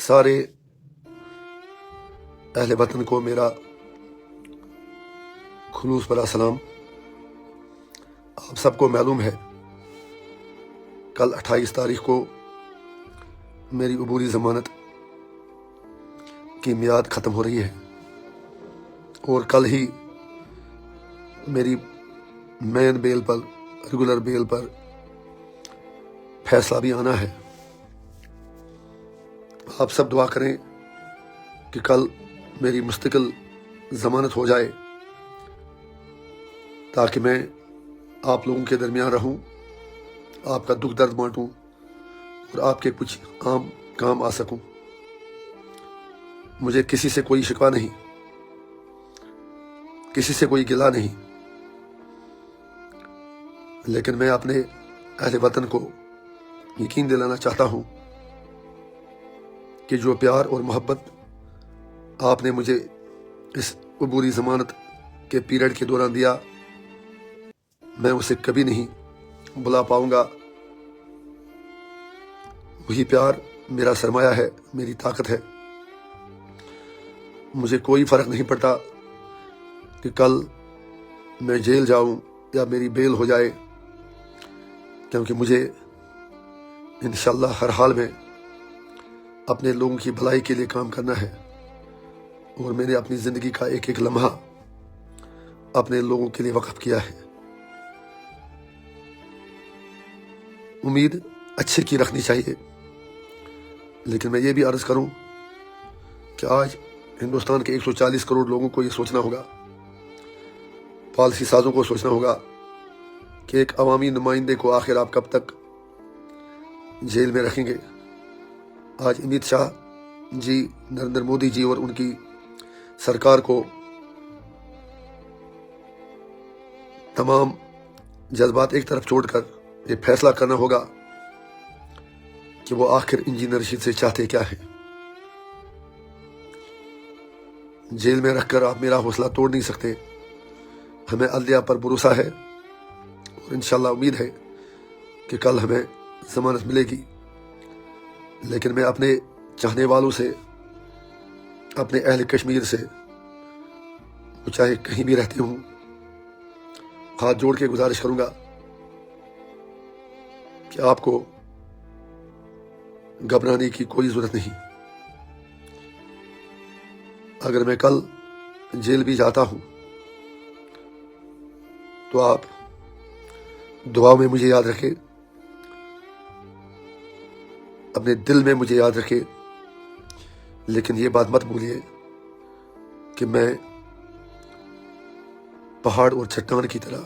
सारे अहले वतन को मेरा खुलूस भरा सलाम। आप सबको मालूम है कल 28 तारीख को मेरी अबूरी ज़मानत की मियाद ख़त्म हो रही है और कल ही मेरी मेन बेल पर, रेगुलर बेल पर फैसला भी आना है। आप सब दुआ करें कि कल मेरी मुस्तकिल ज़मानत हो जाए ताकि मैं आप लोगों के दरमियान रहूं, आपका दुख दर्द बांटूं और आपके कुछ आम काम आ सकूं। मुझे किसी से कोई शिकवा नहीं, किसी से कोई गिला नहीं, लेकिन मैं अपने अहले वतन को यकीन दिलाना चाहता हूं कि जो प्यार और मोहब्बत आपने मुझे इस अबूरी ज़मानत के पीरियड के दौरान दिया, मैं उसे कभी नहीं भुला पाऊंगा। वही प्यार मेरा सरमाया है, मेरी ताकत है। मुझे कोई फ़र्क नहीं पड़ता कि कल मैं जेल जाऊं या मेरी बेल हो जाए, क्योंकि मुझे इंशाअल्लाह हर हाल में अपने लोगों की भलाई के लिए काम करना है और मैंने अपनी ज़िंदगी का एक एक लम्हा अपने लोगों के लिए वक़्फ़ किया है। उम्मीद अच्छे की रखनी चाहिए, लेकिन मैं ये भी अर्ज़ करूं कि आज हिंदुस्तान के 140 करोड़ लोगों को ये सोचना होगा, पॉलिसी साजों को सोचना होगा कि एक अवामी नुमाइंदे को आखिर आप कब तक जेल में रखेंगे। आज अमित शाह जी, नरेंद्र मोदी जी और उनकी सरकार को तमाम जज्बात एक तरफ छोड़कर ये फैसला करना होगा कि वो आखिर इंजीनियर रशीद से चाहते क्या है। जेल में रखकर आप मेरा हौसला तोड़ नहीं सकते। हमें अदलिया पर भरोसा है और इंशाअल्लाह उम्मीद है कि कल हमें ज़मानत मिलेगी, लेकिन मैं अपने चाहने वालों से, अपने अहले कश्मीर से, वो चाहे कहीं भी रहते हों, हाथ जोड़ के गुजारिश करूंगा कि आपको घबराने की कोई ज़रूरत नहीं। अगर मैं कल जेल भी जाता हूं तो आप दुआओं में मुझे याद रखें, अपने दिल में मुझे याद रखें, लेकिन ये बात मत भूलिए कि मैं पहाड़ और चट्टान की तरह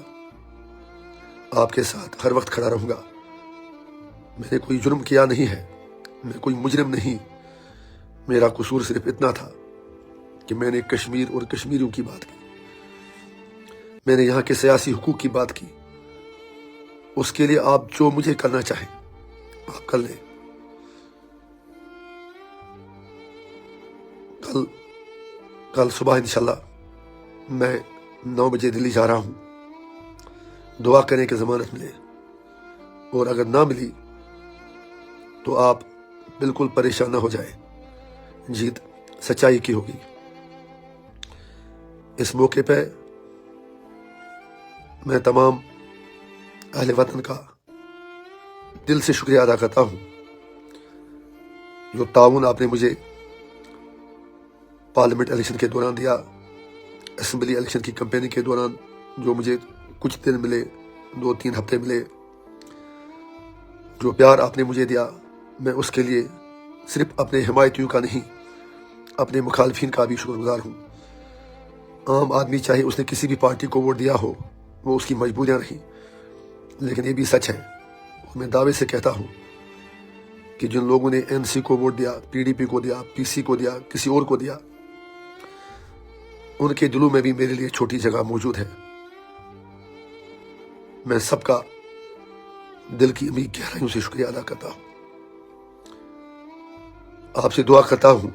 आपके साथ हर वक्त खड़ा रहूंगा। मैंने कोई जुर्म किया नहीं है, मैं कोई मुजरिम नहीं। मेरा कसूर सिर्फ इतना था कि मैंने कश्मीर और कश्मीरियों की बात की, मैंने यहाँ के सियासी हुकूक की बात की। उसके लिए आप जो मुझे करना चाहें आप कर लें। कल सुबह इंशाल्लाह मैं 9 बजे दिल्ली जा रहा हूँ। दुआ करें कि ज़मानत मिले, और अगर ना मिली तो आप बिल्कुल परेशान ना हो जाए, जीत सच्चाई की होगी। इस मौके पे मैं तमाम अहले वतन का दिल से शुक्रिया अदा करता हूँ। जो ताउन आपने मुझे पार्लियामेंट इलेक्शन के दौरान दिया, असेंबली इलेक्शन की कैंपेनिंग के दौरान जो मुझे कुछ दिन मिले, 2-3 हफ्ते मिले, जो प्यार आपने मुझे दिया, मैं उसके लिए सिर्फ अपने हिमायतियों का नहीं, अपने मुखालफिन का भी शुक्रगुजार हूँ। आम आदमी चाहे उसने किसी भी पार्टी को वोट दिया हो, वो उसकी मजबूरियाँ रहीं, लेकिन ये भी सच है और मैं दावे से कहता हूँ कि जिन लोगों ने एनसी को वोट दिया, पीडीपी को दिया, पीसी को दिया, किसी और को दिया, उनके दिलों में भी मेरे लिए छोटी जगह मौजूद है। मैं सबका दिल की अमीर गहराइयों से शुक्रिया अदा करता हूं। आपसे दुआ करता हूं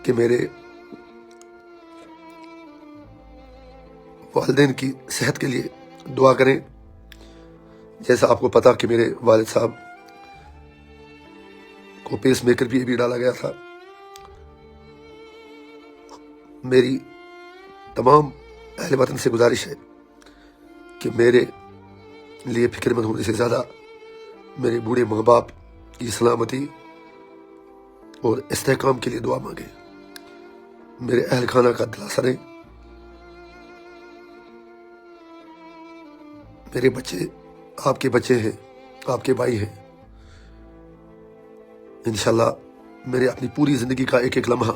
कि मेरे वालिदैन की सेहत के लिए दुआ करें। जैसा आपको पता कि मेरे वालिद साहब को पेस मेकर भी अभी डाला गया था। मेरी तमाम अहले वतन से गुजारिश है कि मेरे लिए फिक्रमंद होने से ज़्यादा मेरे बूढ़े माँ बाप की सलामती और इस्तेहकाम के लिए दुआ मांगे। मेरे अहल खाना का दिलासा दें। मेरे बच्चे आपके बच्चे हैं, आपके भाई हैं। इंशाल्लाह मेरे अपनी पूरी ज़िंदगी का एक एक लम्हा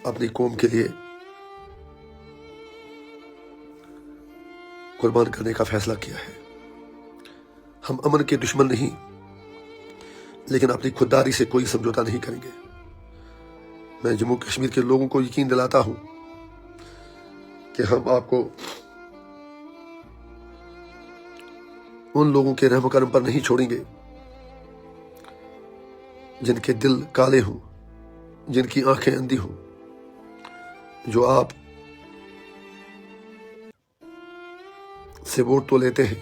अपनी कौम के लिए कुर्बान करने का फैसला किया है। हम अमन के दुश्मन नहीं, लेकिन अपनी खुददारी से कोई समझौता नहीं करेंगे। मैं जम्मू कश्मीर के लोगों को यकीन दिलाता हूं कि हम आपको उन लोगों के रहम करम पर नहीं छोड़ेंगे जिनके दिल काले हों, जिनकी आंखें अंधी हों, जो आप से वोट तो लेते हैं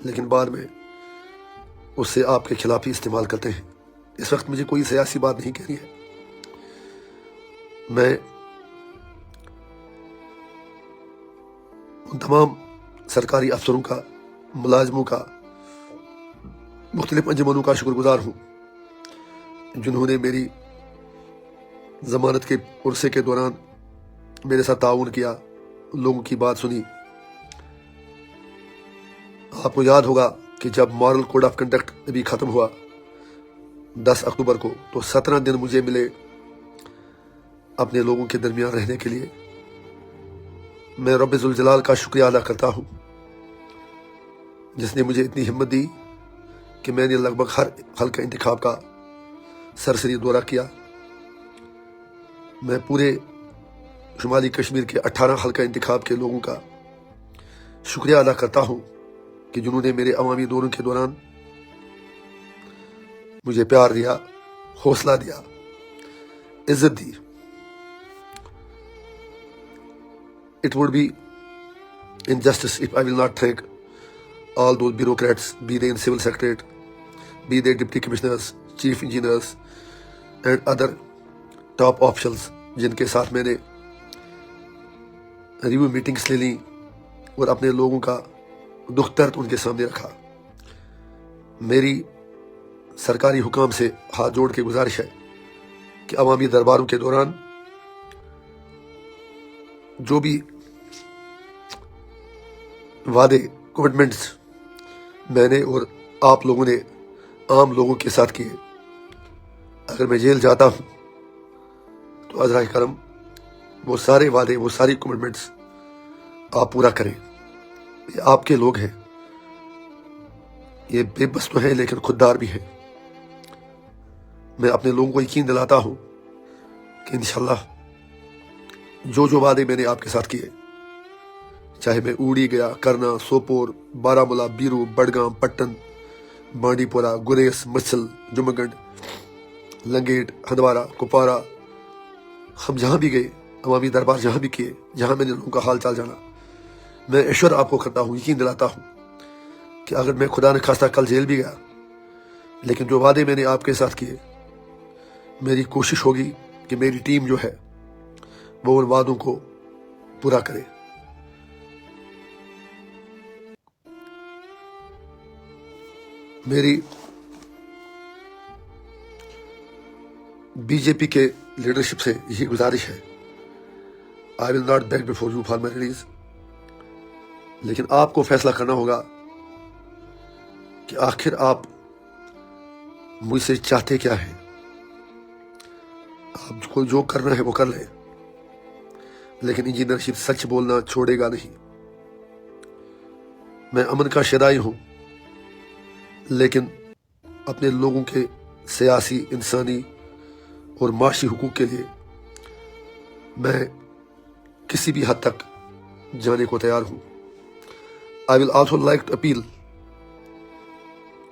लेकिन बाद में उससे आपके खिलाफ ही इस्तेमाल करते हैं। इस वक्त मुझे कोई सियासी बात नहीं कहनी है। मैं उन तमाम सरकारी अफसरों का, मुलाजमों का, मुख्तलिफ अंजुमनों का शुक्रगुजार हूँ जिन्होंने मेरी ज़मानत के उर्से के दौरान मेरे साथ ताउन किया, लोगों की बात सुनी। आपको याद होगा कि जब मॉरल कोड ऑफ कंडक्ट अभी ख़त्म हुआ 10 अक्टूबर को, तो 17 दिन मुझे मिले अपने लोगों के दरमियान रहने के लिए। मैं रब्बे ज़ुल जलाल का शुक्रिया अदा करता हूँ जिसने मुझे इतनी हिम्मत दी कि मैंने लगभग हर हल्का इंतखाब का सरसरी दौरा किया। मैं पूरे शुमाली कश्मीर के 18 हल्का इंतखाब के लोगों का शुक्रिया अदा करता हूँ कि जिन्होंने मेरे अवामी दौरों के दौरान मुझे प्यार दिया, हौसला दिया, इज्जत दी। It would be injustice if I will not thank all those bureaucrats, be they in civil secretariat, be they deputy commissioners, chief engineers and other top officials जिनके साथ मैंने रिव्यू मीटिंग्स ले ली और अपने लोगों का दुख दर्द उनके सामने रखा। मेरी सरकारी हुकाम से हाथ जोड़ के गुजारिश है कि अवामी दरबारों के दौरान जो भी वादे, कमिटमेंट्स मैंने और आप लोगों ने आम लोगों के साथ किए, अगर मैं जेल जाता हूं तो अज़राए करम वो सारे वादे, वो सारी कमिटमेंट्स आप पूरा करें। ये आपके लोग हैं, ये बेबस तो हैं लेकिन खुददार भी हैं। मैं अपने लोगों को यकीन दिलाता हूं कि इंशाल्लाह जो जो वादे मैंने आपके साथ किए, चाहे मैं ऊड़ी गया, करना, सोपोर, बारामूला, बीरू, बडगाम, पट्टन, बांडीपोरा, गुरेस, मसल, जुमगढ़, लंगेट, हंदवारा, कुपवारा, हम जहाँ भी गए, अवामी दरबार जहाँ भी किए, जहाँ मैंने लोगों का हाल चाल जाना, मैं ईश्वर आपको करता हूँ, यकीन दिलाता हूँ कि अगर मैं खुदा न खास्ता कल जेल भी गया, लेकिन जो वादे मैंने आपके साथ किए, मेरी कोशिश होगी कि मेरी टीम जो है वो उन वादों को पूरा करे। मेरी बीजेपी के लीडरशिप से यही गुजारिश है, I will not beg before you for my release, लेकिन आपको फैसला करना होगा कि आखिर आप मुझसे चाहते क्या हैं। आपको जो करना है वो कर लें, लेकिन इंजीनियर रशीद सच बोलना छोड़ेगा नहीं। मैं अमन का शदाई हूं, लेकिन अपने लोगों के सियासी, इंसानी और माशी हुकूक के लिए मैं किसी भी हद तक जाने को तैयार हूं। I will also like to appeal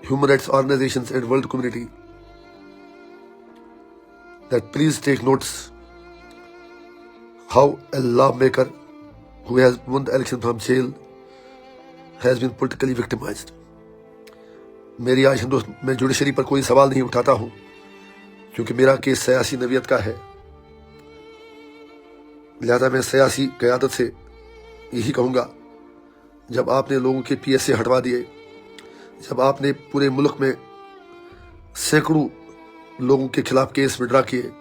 human rights organizations and world community that please take notice how a lawmaker who has won the election from jail has been politically victimized. मेरी आज हिंदुस्तान में जुडिशरी पर कोई सवाल नहीं उठाता हूं, क्योंकि मेरा केस सियासी नवियत का है। लिहाजा मैं सियासी क़यादत से यही कहूँगा, जब आपने लोगों के PSA हटवा दिए, जब आपने पूरे मुल्क में सैकड़ों लोगों के खिलाफ केस विड्रा किए,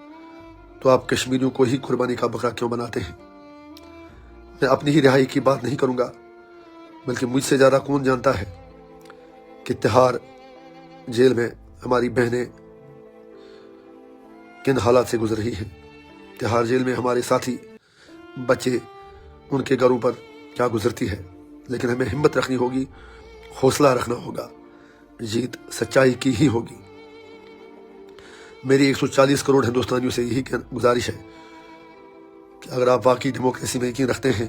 तो आप कश्मीरियों को ही कुर्बानी का बकरा क्यों बनाते हैं? मैं अपनी ही रिहाई की बात नहीं करूँगा, बल्कि मुझसे ज़्यादा कौन जानता है कि तिहाड़ जेल में हमारी बहनें किन हालात से गुजर रही हैं। तिहाड़ जेल में हमारे साथी बच्चे, उनके घरों पर क्या गुजरती है। लेकिन हमें हिम्मत रखनी होगी, हौसला रखना होगा, जीत सच्चाई की ही होगी। मेरी 140 करोड़ हिंदुस्तानियों से यही गुजारिश है कि अगर आप वाकई डेमोक्रेसी में यकीन रखते हैं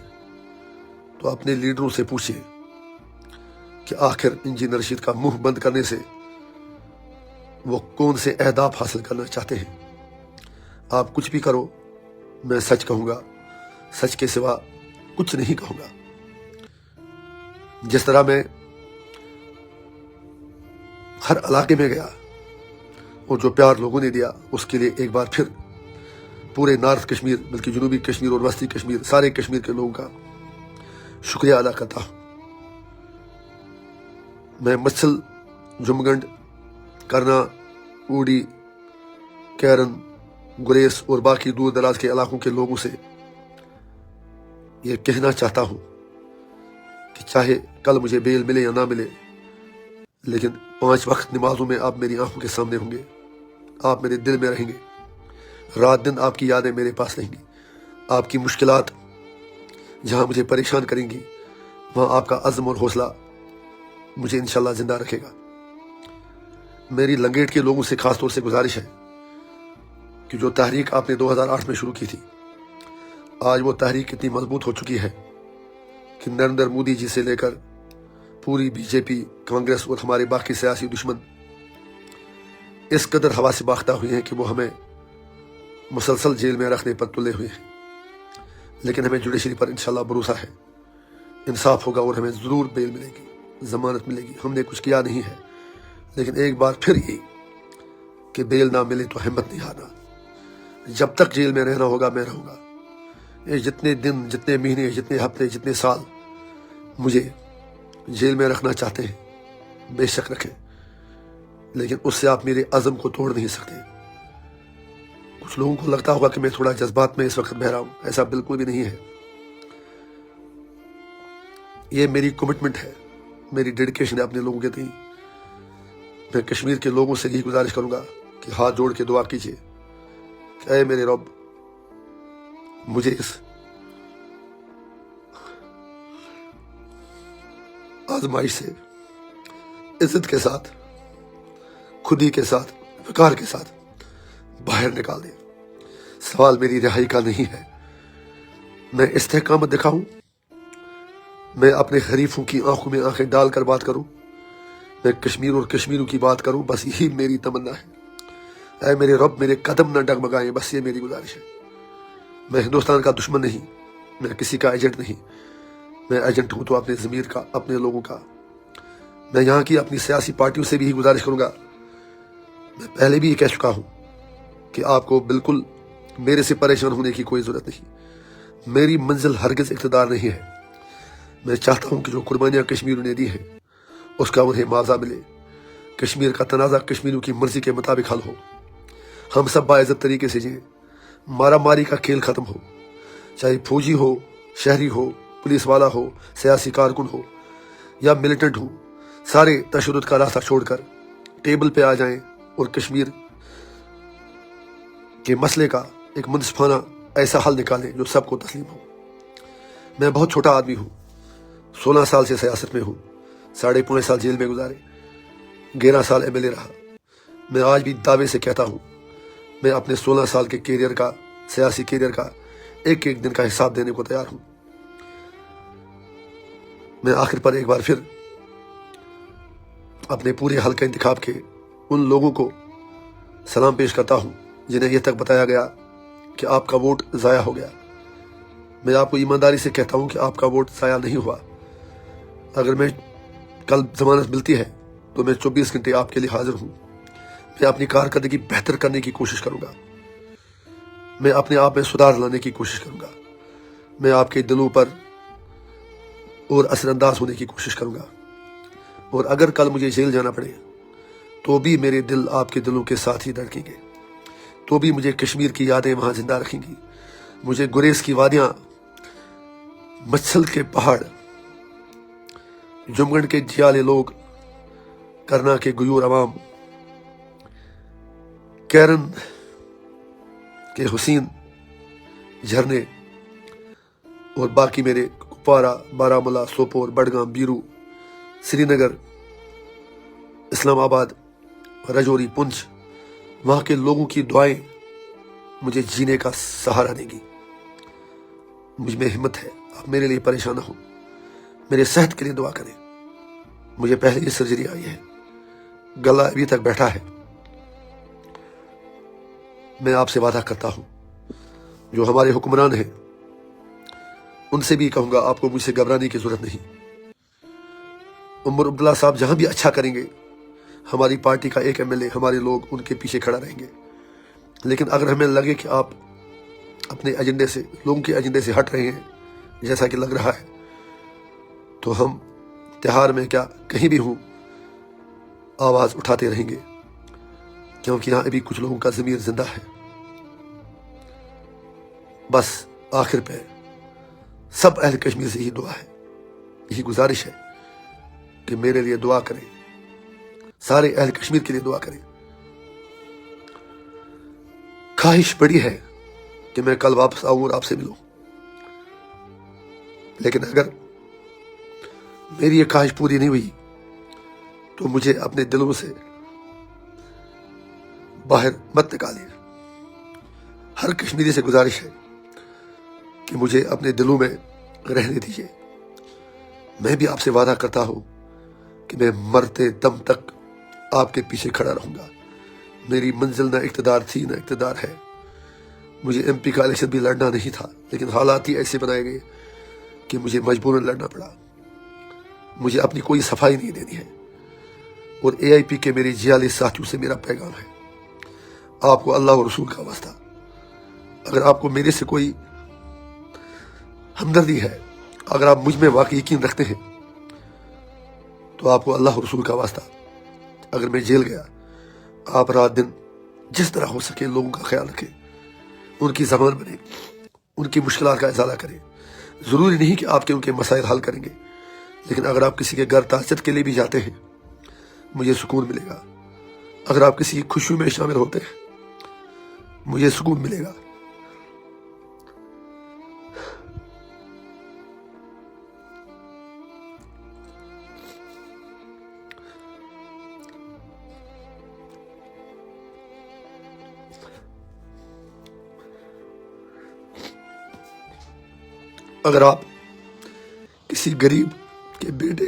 तो अपने लीडरों से पूछिए कि आखिर इंजीनियर रशीद का मुंह बंद करने से वो कौन से अहदाफ हासिल करना चाहते हैं। आप कुछ भी करो, मैं सच कहूँगा, सच के सिवा कुछ नहीं कहूँगा। जिस तरह मैं हर इलाके में गया और जो प्यार लोगों ने दिया, उसके लिए एक बार फिर पूरे नॉर्थ कश्मीर, बल्कि जनूबी कश्मीर और वस्ती कश्मीर, सारे कश्मीर के लोगों का शुक्रिया अदा करता हूँ। मैं मत्सल, जुमगंड, करना, ऊडी, कैरन, गुरेस और बाकी दूर दराज के इलाकों के लोगों से ये कहना चाहता हूँ कि चाहे कल मुझे बेल मिले या ना मिले, लेकिन 5 वक्त नमाजों में आप मेरी आंखों के सामने होंगे, आप मेरे दिल में रहेंगे, रात दिन आपकी यादें मेरे पास रहेंगी। आपकी मुश्किलात जहाँ मुझे परेशान करेंगी, वहाँ आपका अज़्म और हौसला मुझे इंशाल्लाह जिंदा रखेगा। मेरी लंगेट के लोगों से खास तौर से गुजारिश है कि जो तहरीक आपने 2008 में शुरू की थी, आज वो तहरीक इतनी मजबूत हो चुकी है कि नरेंद्र मोदी जी से लेकर पूरी BJP, कांग्रेस और हमारे बाकी सियासी दुश्मन इस कदर हवा से बाख्ता हुए हैं कि वो हमें मुसलसल जेल में रखने पर तुले हुए हैं। लेकिन हमें जुडिशरी पर इंशाल्लाह भरोसा है, इंसाफ होगा और हमें ज़रूर बेल मिलेगी, ज़मानत मिलेगी। हमने कुछ किया नहीं है, लेकिन एक बार फिर ये कि बेल ना मिले तो हिम्मत नहीं हारना। जब तक जेल में रहना होगा मैं रहूँगा। ये जितने दिन, जितने महीने, जितने हफ्ते, जितने साल मुझे जेल में रखना चाहते हैं, बेशक रखें, लेकिन उससे आप मेरे अज़म को तोड़ नहीं सकते। कुछ लोगों को लगता होगा कि मैं थोड़ा जज्बात में इस वक्त बह रहा हूँ, ऐसा बिल्कुल भी नहीं है। ये मेरी कमिटमेंट है, मेरी डेडिकेशन है अपने लोगों के प्रति। मैं कश्मीर के लोगों से यही गुजारिश करूंगा कि हाथ जोड़ के दुआ कीजिए कि ऐ मेरे रब, मुझे इस आजमाइश से इज्जत के साथ, खुदी के साथ, वकार के साथ बाहर निकाल दे। सवाल मेरी रिहाई का नहीं है, मैं इस्तेकामत दिखाऊं, मैं अपने खरीफों की आंखों में आंखें डालकर बात करूं, मैं कश्मीर और कश्मीरों की बात करूं, बस यही मेरी तमन्ना है। ऐ मेरे रब, मेरे कदम न डगमगाएं, बस ये मेरी गुजारिश है। मैं हिंदुस्तान का दुश्मन नहीं, मैं किसी का एजेंट नहीं। मैं एजेंट हूं तो अपने ज़मीर का, अपने लोगों का। मैं यहाँ की अपनी सियासी पार्टियों से भी यही गुजारिश करूंगा। मैं पहले भी ये कह चुका हूं कि आपको बिल्कुल मेरे से परेशान होने की कोई ज़रूरत नहीं। मेरी मंजिल हरगिज़ इक़्तिदार नहीं है। मैं चाहता हूं कि जो कुर्बानियाँ कश्मीरियों ने दी हैं उसका उन्हें मुआवजा मिले। कश्मीर का तनाज़ा कश्मीरियों की मर्जी के मुताबिक हल हो, हम सब बाइज़्ज़त तरीके से जिए, मारा मारी का खेल ख़त्म हो। चाहे फौजी हो, शहरी हो, पुलिस वाला हो, सियासी कारकुन हो या मिलिटेंट हो, सारे तशद्दुद का रास्ता छोड़कर टेबल पे आ जाएं और कश्मीर के मसले का एक मुनसिफाना ऐसा हल निकालें जो सबको तस्लीम हो। मैं बहुत छोटा आदमी हूँ, 16 साल से सियासत में हूँ, 5.5 साल जेल में गुजारे, 11 साल MLA रहा। मैं आज भी दावे से कहता हूँ, मैं अपने 16 साल के कैरियर का, सियासी कैरियर का एक एक दिन का हिसाब देने को तैयार हूँ। मैं आखिर पर एक बार फिर अपने पूरे हल्के इंतखाब के उन लोगों को सलाम पेश करता हूँ जिन्हें यह तक बताया गया कि आपका वोट ज़ाया हो गया। मैं आपको ईमानदारी से कहता हूँ कि आपका वोट ज़ाया नहीं हुआ। अगर मैं कल ज़मानत मिलती है تو میں 24 گھنٹے آپ کے لیے حاضر ہوں۔ میں اپنی کارکردگی بہتر کرنے کی کوشش کروں گا، میں اپنے آپ میں سدھار لانے کی کوشش کروں گا، میں آپ کے دلوں پر اور اثر انداز ہونے کی کوشش کروں گا، اور اگر کل مجھے جیل جانا پڑے تو بھی میرے دل آپ کے دلوں کے ساتھ ہی دھڑکیں گے، تو بھی مجھے کشمیر کی یادیں وہاں زندہ رکھیں گی، مجھے گریز کی وادیاں، مچھل کے پہاڑ، جمگنڈ کے جیالے لوگ، کرنا کے گیور عوام، کیرن کے حسین جھرنے، اور باقی میرے کپوارہ، بارہ مولہ، سوپور، بڈگام، بیرو، سری نگر، اسلام آباد، رجوری، پنچ، وہاں کے لوگوں کی دعائیں مجھے جینے کا سہارا دیں گی۔ مجھ میں ہمت ہے، آپ میرے لیے پریشان نہ ہو، میرے صحت کے لیے دعا کریں۔ مجھے پہلے یہ سرجری آئی ہے، گلا ابھی تک بیٹھا ہے۔ میں آپ سے وعدہ کرتا ہوں، جو ہمارے حکمران ہیں ان سے بھی کہوں گا آپ کو مجھ سے گھبرانے کی ضرورت نہیں۔ عمر عبداللہ صاحب جہاں بھی اچھا کریں گے، ہماری پارٹی کا ایک MLA، ہمارے لوگ ان کے پیچھے کھڑا رہیں گے۔ لیکن اگر ہمیں لگے کہ آپ اپنے ایجنڈے سے، لوگوں کے ایجنڈے سے ہٹ رہے ہیں، جیسا کہ لگ رہا ہے، تو ہم تہار میں کیا کہیں بھی ہوں آواز اٹھاتے رہیں گے، کیونکہ یہاں ابھی کچھ لوگوں کا ضمیر زندہ ہے۔ بس آخر پہ سب اہل کشمیر سے یہی دعا ہے، یہی گزارش ہے کہ میرے لیے دعا کریں، سارے اہل کشمیر کے لیے دعا کریں۔ خواہش بڑی ہے کہ میں کل واپس آؤں اور آپ سے ملوں، لیکن اگر میری یہ خواہش پوری نہیں ہوئی تو مجھے اپنے دلوں سے باہر مت نکالیے۔ ہر کشمیری سے گزارش ہے کہ مجھے اپنے دلوں میں رہنے دیجیے۔ میں بھی آپ سے وعدہ کرتا ہوں کہ میں مرتے دم تک آپ کے پیچھے کھڑا رہوں گا۔ میری منزل نہ اقتدار تھی نہ اقتدار ہے۔ مجھے MP کا الیکشن بھی لڑنا نہیں تھا، لیکن حالات ہی ایسے بنائے گئے کہ مجھے مجبوراً لڑنا پڑا۔ مجھے اپنی کوئی صفائی نہیں دینی ہے، اور AIP کے میرے جیالے ساتھیوں سے میرا پیغام ہے، آپ کو اللہ اور رسول کا واسطہ، اگر آپ کو میرے سے کوئی ہمدردی ہے، اگر آپ مجھ میں واقعی یقین رکھتے ہیں، تو آپ کو اللہ اور رسول کا واسطہ، اگر میں جیل گیا، آپ رات دن جس طرح ہو سکے لوگوں کا خیال رکھیں، ان کی زبان بنے، ان کی مشکلات کا ازالہ کریں۔ ضروری نہیں کہ آپ کے ان کے مسائل حل کریں گے، لیکن اگر آپ کسی کے گھر تعزیت کے لیے بھی جاتے ہیں، مجھے سکون ملے گا۔ اگر آپ کسی کی خوشی میں شامل ہوتے ہیں، مجھے سکون ملے گا۔ اگر آپ کسی غریب کے بیٹے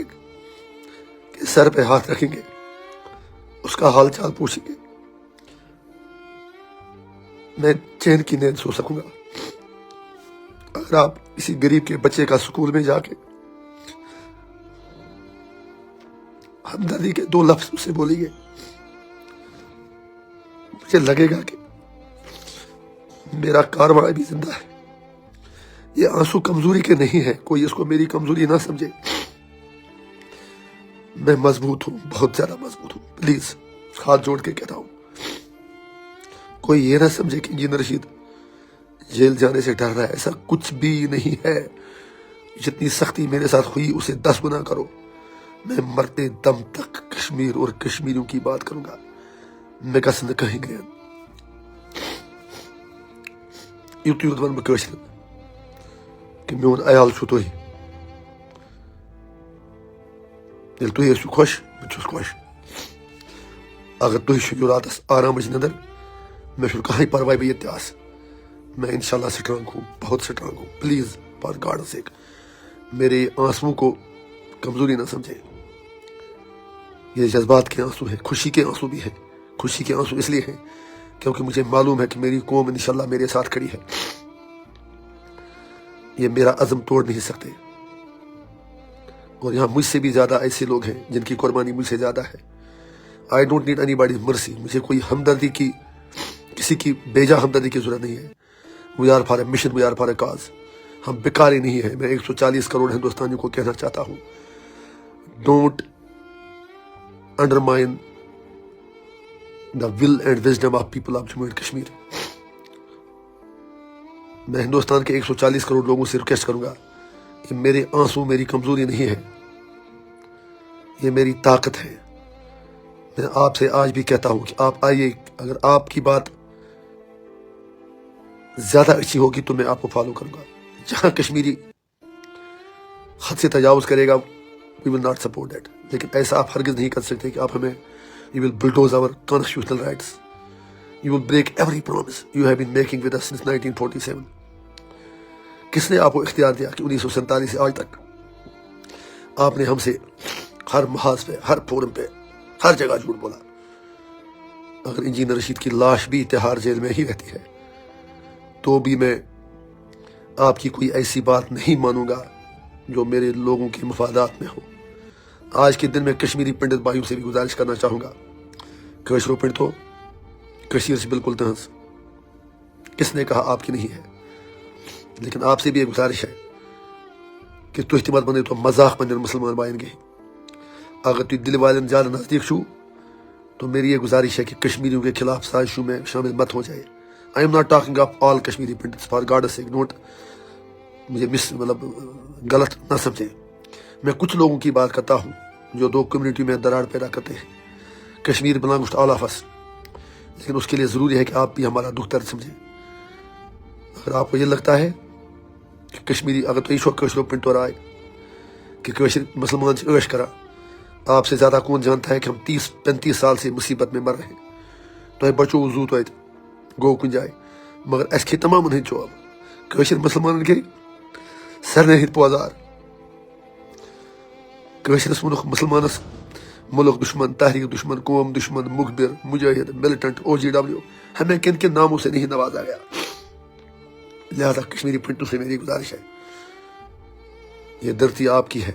کے سر پہ ہاتھ رکھیں گے، اس کا حال چال پوچھیں گے، میں چین کی نیند سو سکوں گا۔ اگر آپ کسی غریب کے بچے کا سکول میں جا کے ہمدردی کے 2 لفظ اسے بولیں گے، مجھے لگے گا کہ میرا کارواں ابھی زندہ ہے۔ یہ آنسو کمزوری کے نہیں ہے، کوئی اس کو میری کمزوری نہ سمجھے۔ میں مضبوط ہوں، بہت زیادہ مضبوط ہوں۔ پلیز ہاتھ جوڑ کے کہتا ہوں، کوئی یہ نہ سمجھے کہ انجینئر رشید جیل جانے سے ڈر رہا ہے، ایسا کچھ بھی نہیں ہے۔ جتنی سختی میرے ساتھ ہوئی اسے 10 گنا کرو۔ میں مرتے دم تک کشمیر اور کشمیریوں کی بات کروں گا۔ میں کس نہ کہیں گے یوت یوت ون بہ کہ میون عیال چھو تُہۍ۔ ییٚلہِ تُہۍ ٲسِو خۄش بہٕ چھُس خۄش۔ اگر تُہۍ شُنٛگِو راتس آرامٕچ نِندٕر، مےٚ چھُنہٕ کٕہٕنۍ پرواے بہٕ ییٚتہِ تہِ آسہٕ۔ میں انشاءاللہ سٹرانگ ہوں، بہت سٹرانگ ہوں۔ پلیز فار گاڈ سیک میرے آنسوؤں کو کمزوری نہ سمجھیں۔ یہ جذبات کے آنسو ہیں، خوشی کے آنسو بھی ہیں۔ خوشی کے آنسو اس لیے ہیں کیونکہ مجھے معلوم ہے کہ میری قوم انشاءاللہ میرے ساتھ کھڑی ہے۔ یہ میرا عزم توڑ نہیں سکتے، اور یہاں مجھ سے بھی زیادہ ایسے لوگ ہیں جن کی قربانی مجھ سے زیادہ ہے۔ I don't need any body mercy, मुझे कोई हमदर्दी की, किसी की बेजा हमदर्दी की जरूरत नहीं है। We are for a mission, we are for a cause. हम बेकारी नहीं है। मैं 140 करोड़ हिंदुस्तानियों को कहना चाहता हूँ, don't undermine the will and wisdom of people of Jammu and Kashmir. मैं हिंदुस्तान के 140 करोड़ लोगों से रिक्वेस्ट करूंगा, ये मेरे आंसू मेरी कमजोरी नहीं है, ये मेरी ताकत है। मैं आपसे आज भी कहता हूं कि आप आइए, अगर आपकी बात ज्यादा अच्छी होगी तो मैं आपको फॉलो करूंगा। जहां कश्मीरी हद से तजावुज करेगा, we will not support that. लेकिन ऐसा आप हरगिज नहीं कर सकते कि आप हमें, you will bulldoze our constitutional rights, you will break every promise you have been making with us since 1947। किसने आपको इख्तियार दिया कि 1947 से आज तक आपने हमसे हर महाज पे, हर फोरम पे, हर जगह झूठ बोला? अगर इंजीनियर रशीद की लाश भी तिहाड़ जेल में ही रहती है तो भी मैं आपकी कोई ऐसी बात नहीं मानूंगा जो मेरे लोगों के मफादात में हो। आज के दिन में कश्मीरी पंडित भाइयों से भी गुजारिश करना चाहूंगा, कशरो पंडित हो कशीर से बिल्कुल तहस, किसने कहा आपकी नहीं है? लेकिन आपसे भी एक गुजारिश है कि तुझ मत बने तो मजाक बन मुसलमान भाई के। अगर तु दिल वाले ज्यादा नजदीक छू तो मेरी ये गुजारिश है कि कश्मीरियों के खिलाफ साजिशों में शामिल मत हो जाए। I am not talking of all Kashmiri pandits, for God sake note, मुझे गलत ना समझे। मैं कुछ लोगों की बात करता हूँ जो दो कम्युनिटी में दरार पैदा करते हैं। Kashmir belongs to all of us, लेकिन उसके लिए जरूरी है कि आप भी हमारा दुख दर्द समझें। अगर आपको ये लगता है कि कश्मीरी, अगर तो ईशो कशरो पिंट हो रहा है कि कशर मुसलमान से ऐश करा, आपसे ज्यादा कौन जानता है कि हम 30-35 साल से मुसीबत में मर रहे हैं। तो बचो वजू तो गो कुन जाए, मगर अस खे तमाम हंद चोब कशर मुसलमान के सरने हित पौजार। कशरस वोनुख मुसलमानस मुल्क दुश्मन, तहरीक दुश्मन, कौम दुश्मन, मुखबिर, मुजाहिद, मिलिटेंट, OGW, हमें किन किन नामों से नहीं नवाजा गया। लिहाजा कश्मीरी पिंटू से मेरी गुजारिश है, ये धरती आपकी है,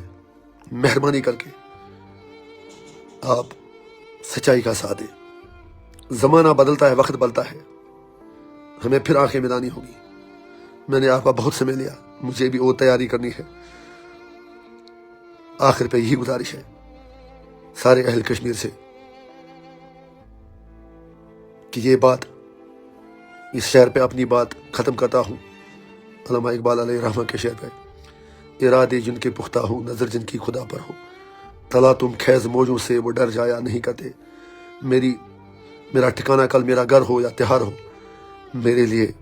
मेहरबानी करके आप सच्चाई का साथ दें। जमाना बदलता है, वक्त बदलता है, हमें फिर आंखें मिलानी होगी। मैंने आपका बहुत समय लिया, मुझे भी वो तैयारी करनी है। आखिर पे यही गुजारिश है सारे अहल कश्मीर से कि ये बात, इस शहर पे अपनी बात ख़त्म करता हूँ। अल्लामा इकबाल अलैहि रहमा के शहर पे, इरादे जिनके पुख्ता हो, नज़र जिनकी खुदा पर हो, तला तुम खैज मौजों से वो डर जाया नहीं करते। मेरा ठिकाना कल मेरा घर हो या त्योहार हो, मेरे लिए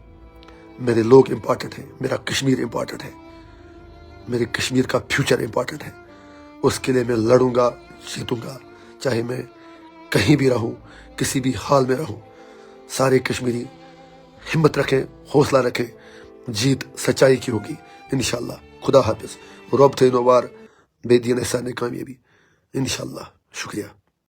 मेरे लोग इम्पॉर्टेंट हैं, मेरा कश्मीर इम्पॉर्टेंट है, मेरे कश्मीर का फ्यूचर इम्पॉर्टेंट है। उसके लिए मैं लड़ूंगा, जीतूंगा, चाहे मैं कहीं भी रहूं, किसी भी हाल में रहूं। सारे कश्मीरी हिम्मत रखें, हौसला रखें, जीत सच्चाई की होगी इंशाअल्लाह। खुदा हाफिज, रब थे नवार बेदीन एहसान कामयाबी इंशाअल्लाह। शुक्रिया।